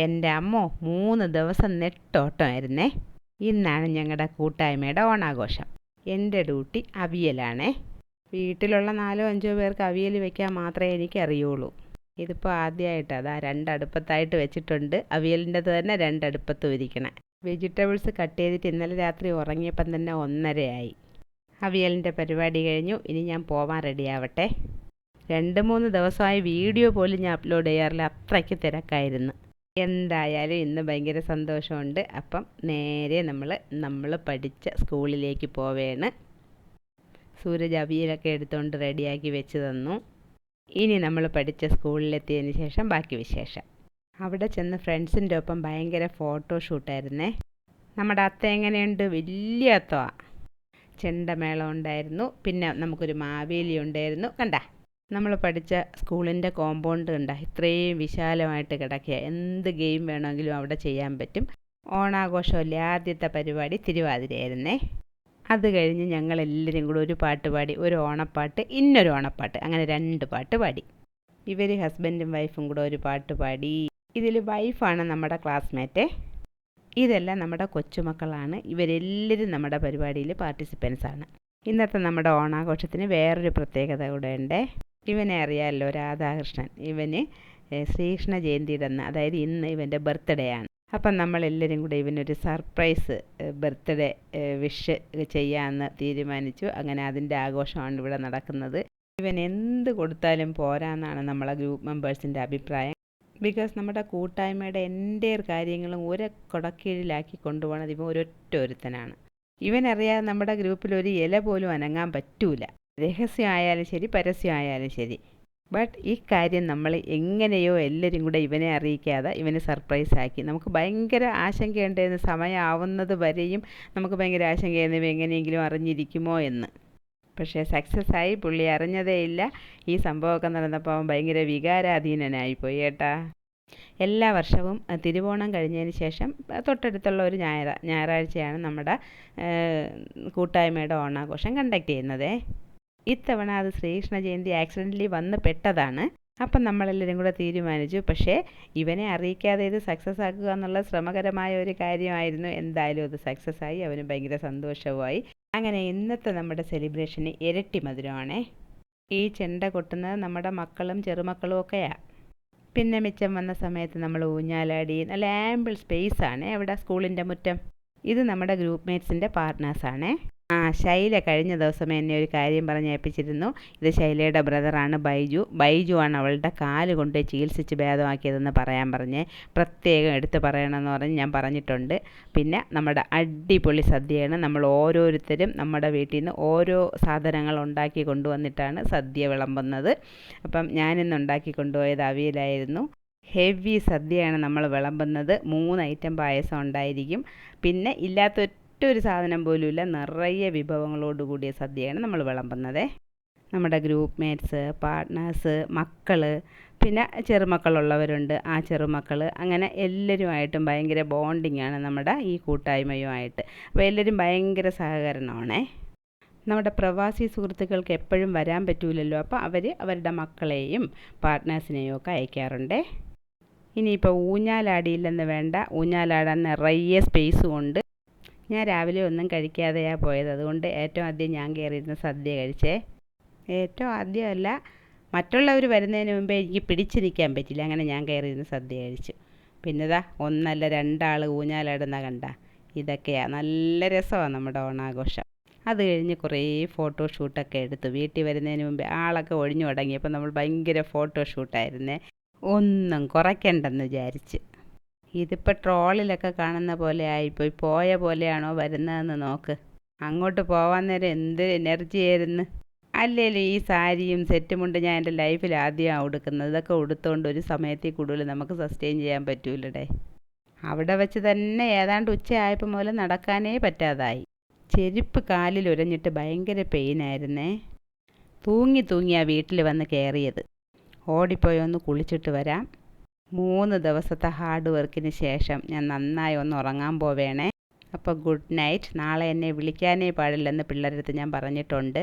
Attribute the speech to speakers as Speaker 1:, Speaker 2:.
Speaker 1: എൻ്റെ അമ്മോ 3 ദിവസം നെട്ടോട്ടമായിരുന്നേ. ഇന്നാണ് ഞങ്ങളുടെ കൂട്ടായ്മയുടെ ഓണാഘോഷം. എൻ്റെ ഡ്യൂട്ടി അവിയലാണേ. വീട്ടിലുള്ള 4-5 പേർക്ക് അവിയൽ വെക്കാൻ മാത്രമേ എനിക്കറിയുള്ളൂ. ഇതിപ്പോൾ ആദ്യമായിട്ടാണ് അതാ 2 അടുപ്പത്തായിട്ട് വെച്ചിട്ടുണ്ട്. അവിയലിൻ്റെത് തന്നെ 2 അടുപ്പത്തും ഇരിക്കണേ. വെജിറ്റബിൾസ് കട്ട് ചെയ്തിട്ട് ഇന്നലെ രാത്രി ഉറങ്ങിയപ്പം തന്നെ 1:30 അവിയലിൻ്റെ പരിപാടി കഴിഞ്ഞു. ഇനി ഞാൻ പോവാൻ റെഡിയാവട്ടെ. 2-3 ദിവസമായി വീഡിയോ പോലും ഞാൻ അപ്ലോഡ് ചെയ്യാറില്ല, അത്രയ്ക്ക് തിരക്കായിരുന്നു. എന്തായാലും ഇന്ന് ഭയങ്കര സന്തോഷമുണ്ട്. അപ്പം നേരെ നമ്മൾ പഠിച്ച സ്കൂളിലേക്ക് പോവേണ്. സൂരജ് അവിയലൊക്കെ എടുത്തുകൊണ്ട് റെഡിയാക്കി വെച്ച് തന്നു. ഇനി നമ്മൾ പഠിച്ച സ്കൂളിലെത്തിയതിന് ശേഷം ബാക്കി വിശേഷം. അവിടെ ചെന്ന് ഫ്രണ്ട്സിൻ്റെ ഒപ്പം ഭയങ്കര ഫോട്ടോഷൂട്ടായിരുന്നേ. നമ്മുടെ അത്ത എങ്ങനെയുണ്ട്? വലിയ അത്തമാണ്. ചെണ്ടമേളം ഉണ്ടായിരുന്നു. പിന്നെ നമുക്കൊരു മാവേലി ഉണ്ടായിരുന്നു. കണ്ട, നമ്മൾ പഠിച്ച സ്കൂളിൻ്റെ കോമ്പൗണ്ട് കണ്ട ഇത്രയും വിശാലമായിട്ട് കിടക്കുക. എന്ത് ഗെയിം വേണമെങ്കിലും അവിടെ ചെയ്യാൻ പറ്റും. ഓണാഘോഷമല്ലേ, ആദ്യത്തെ പരിപാടി തിരുവാതിരയായിരുന്നേ. അത് കഴിഞ്ഞ് ഞങ്ങളെല്ലാവരും കൂടെ ഒരു പാട്ട് പാടി. ഒരു ഓണപ്പാട്ട്, ഇന്നൊരു ഓണപ്പാട്ട്, അങ്ങനെ 2 പാട്ട് പാടി. ഇവർ ഹസ്ബൻഡും വൈഫും കൂടെ ഒരു പാട്ട് പാടി. ഇതിൽ വൈഫാണ് നമ്മുടെ ക്ലാസ്മേറ്റ്. ഇതെല്ലാം നമ്മുടെ കൊച്ചുമക്കളാണ്. ഇവരെല്ലാവരും നമ്മുടെ പരിപാടിയിൽ പാർട്ടിസിപ്പൻസാണ്. ഇന്നത്തെ നമ്മുടെ ഓണാഘോഷത്തിന് വേറൊരു പ്രത്യേകത കൂടെ ഉണ്ട്. ഇവനെ അറിയാമല്ലോ, രാധാകൃഷ്ണൻ. ഇവന് ശ്രീകൃഷ്ണ ജയന്തിയുടെ അന്ന്, അതായത് ഇന്ന് ഇവൻ്റെ ബർത്ത്ഡേ ആണ്. അപ്പം നമ്മളെല്ലാവരും കൂടെ ഇവനൊരു സർപ്രൈസ് ബർത്ത്ഡേ വിഷ് ചെയ്യാമെന്ന് തീരുമാനിച്ചു. അങ്ങനെ അതിൻ്റെ ആഘോഷമാണ് ഇവിടെ നടക്കുന്നത്. ഇവൻ എന്ത് കൊടുത്താലും പോരാന്നാണ് നമ്മളെ ഗ്രൂപ്പ് മെമ്പേഴ്സിൻ്റെ അഭിപ്രായം. ബിക്കോസ് നമ്മുടെ കൂട്ടായ്മയുടെ എൻ്റെ കാര്യങ്ങളും ഒരു കൊടക്കീഴിലാക്കി കൊണ്ടുപോകുന്നത് ഇവൻ ഒരൊറ്റ ഒരുത്തനാണ്. ഇവനറിയാതെ നമ്മുടെ ഗ്രൂപ്പിൽ ഒരു ഇല പോലും അനങ്ങാൻ പറ്റൂല. രഹസ്യമായാലും ശരി, പരസ്യമായാലും ശരി. ബട്ട് ഈ കാര്യം നമ്മൾ എങ്ങനെയോ എല്ലാവരും കൂടെ ഇവനെ അറിയിക്കാതെ ഇവന് സർപ്രൈസ് ആക്കി. നമുക്ക് ഭയങ്കര ആശങ്കയുണ്ടായിരുന്നു, സമയമാവുന്നത് വരെയും നമുക്ക് ഭയങ്കര ആശങ്കയായിരുന്നു ഇവ എങ്ങനെയെങ്കിലും അറിഞ്ഞിരിക്കുമോ എന്ന്. പക്ഷേ സക്സസ് ആയി. പുള്ളി അറിഞ്ഞതേ ഇല്ല. ഈ സംഭവമൊക്കെ നടന്നപ്പോൾ അവൻ ഭയങ്കര വികാരാധീനനായിപ്പോയി കേട്ടാ. എല്ലാ വർഷവും തിരുവോണം കഴിഞ്ഞതിന് ശേഷം തൊട്ടടുത്തുള്ള ഒരു ഞായറാഴ്ചയാണ് നമ്മുടെ കൂട്ടായ്മയുടെ ഓണാഘോഷം കണ്ടക്ട് ചെയ്യുന്നത്. ഇത്തവണ അത് ശ്രീകൃഷ്ണ ജയന്തി ആക്സിഡൻ്റലി വന്ന് പെട്ടതാണ്. അപ്പം നമ്മളെല്ലാവരും കൂടെ തീരുമാനിച്ചു. പക്ഷേ ഇവനെ അറിയിക്കാതെ ഇത് സക്സസ് ആക്കുക എന്നുള്ള ശ്രമകരമായ ഒരു കാര്യമായിരുന്നു. എന്തായാലും അത് സക്സസ് ആയി. അവന് ഭയങ്കര സന്തോഷവുമായി. അങ്ങനെ ഇന്നത്തെ നമ്മുടെ സെലിബ്രേഷന് ഇരട്ടി മധുരമാണേ. ഈ ചെണ്ട കൊട്ടുന്നത് നമ്മുടെ മക്കളും ചെറുമക്കളും ഒക്കെയാണ്. പിന്നെ മിച്ചം വന്ന സമയത്ത് നമ്മൾ ഊഞ്ഞാലാടി. നല്ല ആമ്പിൾ സ്പേസാണ് അവിടെ സ്കൂളിൻ്റെ മുറ്റം. ഇത് നമ്മുടെ ഗ്രൂപ്പ് മേറ്റ്സിൻ്റെ പാർട്ട്നേഴ്സാണേ. ശൈല കഴിഞ്ഞ ദിവസം എന്നെ ഒരു കാര്യം പറഞ്ഞ് ഏൽപ്പിച്ചിരുന്നു. ഇത് ശൈലയുടെ ബ്രദറാണ് ബൈജു ആണ് അവളുടെ കാല് കൊണ്ട് ചികിത്സിച്ച് ഭേദമാക്കിയതെന്ന് പറയാൻ പറഞ്ഞേ. പ്രത്യേകം എടുത്ത് പറയണമെന്ന് പറഞ്ഞ് ഞാൻ പറഞ്ഞിട്ടുണ്ട്. പിന്നെ നമ്മുടെ അടിപൊളി സദ്യയാണ്. നമ്മൾ ഓരോരുത്തരും നമ്മുടെ വീട്ടിൽ നിന്ന് ഓരോ സാധനങ്ങൾ ഉണ്ടാക്കി കൊണ്ടുവന്നിട്ടാണ് സദ്യ വിളമ്പുന്നത്. അപ്പം ഞാനിന്ന് ഉണ്ടാക്കി കൊണ്ടുപോയത് അവിയലായിരുന്നു. ഹെവി സദ്യയാണ് നമ്മൾ വിളമ്പുന്നത്. 3 ഐറ്റം പായസം ഉണ്ടായിരിക്കും. പിന്നെ ഒരു സാധനം പോലുമില്ല, നിറയെ വിഭവങ്ങളോട് കൂടിയ സദ്യയാണ് നമ്മൾ വിളമ്പുന്നത്. നമ്മുടെ ഗ്രൂപ്പ് മേറ്റ്സ്, പാർട്ട്നേഴ്സ്, മക്കൾ, പിന്നെ ചെറുമക്കളുള്ളവരുണ്ട്, ആ ചെറുമക്കൾ, അങ്ങനെ എല്ലാവരുമായിട്ടും ഭയങ്കര ബോണ്ടിങ് ആണ് നമ്മുടെ ഈ കൂട്ടായ്മയുമായിട്ട്. അപ്പോൾ എല്ലാവരും ഭയങ്കര സഹകരണമാണേ. നമ്മുടെ പ്രവാസി സുഹൃത്തുക്കൾക്ക് എപ്പോഴും വരാൻ പറ്റൂലല്ലോ. അപ്പോൾ അവർ അവരുടെ മക്കളെയും പാർട്ട്നേഴ്സിനെയും ഒക്കെ അയക്കാറുണ്ട്. ഇനിയിപ്പോൾ ഊഞ്ഞാലാടിയില്ലെന്ന് വേണ്ട, ഊഞ്ഞാലാടാൻ നിറയെ സ്പേസും ഉണ്ട്. ഞാൻ രാവിലെ ഒന്നും കഴിക്കാതെയാണ് പോയത്. അതുകൊണ്ട് ഏറ്റവും ആദ്യം ഞാൻ കയറിയിരുന്ന സദ്യ കഴിച്ചേ. ഏറ്റവും ആദ്യമല്ല, മറ്റുള്ളവർ വരുന്നതിന് മുമ്പേ എനിക്ക് പിടിച്ച് നിൽക്കാൻ പറ്റില്ല. അങ്ങനെ ഞാൻ കയറിയിരുന്ന സദ്യ കഴിച്ചു. പിന്നെതാ 1 അല്ല 2 ആൾ ഊഞ്ഞാലാടുന്ന കണ്ട. ഇതൊക്കെയാണ് നല്ല രസമാണ് നമ്മുടെ ഓണാഘോഷം. അത് കഴിഞ്ഞ് കുറേ ഫോട്ടോഷൂട്ടൊക്കെ എടുത്തു. വീട്ടിൽ വരുന്നതിന് മുമ്പേ ആളൊക്കെ ഒഴിഞ്ഞു തുടങ്ങിയപ്പോൾ നമ്മൾ ഭയങ്കര ഫോട്ടോഷൂട്ടായിരുന്നേ. ഒന്നും കുറയ്ക്കണ്ടെന്ന് വിചാരിച്ച്. ഇതിപ്പോൾ ട്രോളിലൊക്കെ കാണുന്ന പോലെ ആയിപ്പോയി. പോയ പോലെയാണോ വരുന്നതെന്ന് നോക്ക്. അങ്ങോട്ട് പോകാൻ നേരം എന്ത് എനർജി ആയിരുന്നു. അല്ലേലും ഈ സാരിയും സെറ്റും കൊണ്ട് ഞാൻ എൻ്റെ ലൈഫിൽ ആദ്യമാണ് ഉടുക്കുന്നത്. ഇതൊക്കെ ഉടുത്തുകൊണ്ട് ഒരു സമയത്തിൽ കൂടുതൽ നമുക്ക് സസ്റ്റെയിൻ ചെയ്യാൻ പറ്റൂലടേ. അവിടെ വെച്ച് തന്നെ ഏതാണ്ട് ഉച്ചയായപ്പോൾ മുതൽ നടക്കാനേ പറ്റാതായി. ചെരുപ്പ് കാലിൽ ഉരഞ്ഞിട്ട് ഭയങ്കര പെയിനായിരുന്നേ. തൂങ്ങിയാണ് വീട്ടിൽ വന്ന് കയറിയത്. ഓടിപ്പോയി ഒന്ന് കുളിച്ചിട്ട് വരാം. 3 ദിവസത്തെ ഹാർഡ് വർക്കിന് ശേഷം ഞാൻ നന്നായി ഒന്ന് ഉറങ്ങാൻ പോവേണേ. അപ്പോൾ ഗുഡ് നൈറ്റ്. നാളെ എന്നെ വിളിക്കാനേ പാടില്ലെന്ന് പിള്ളേരുടെ അടുത്ത് ഞാൻ പറഞ്ഞിട്ടുണ്ട്.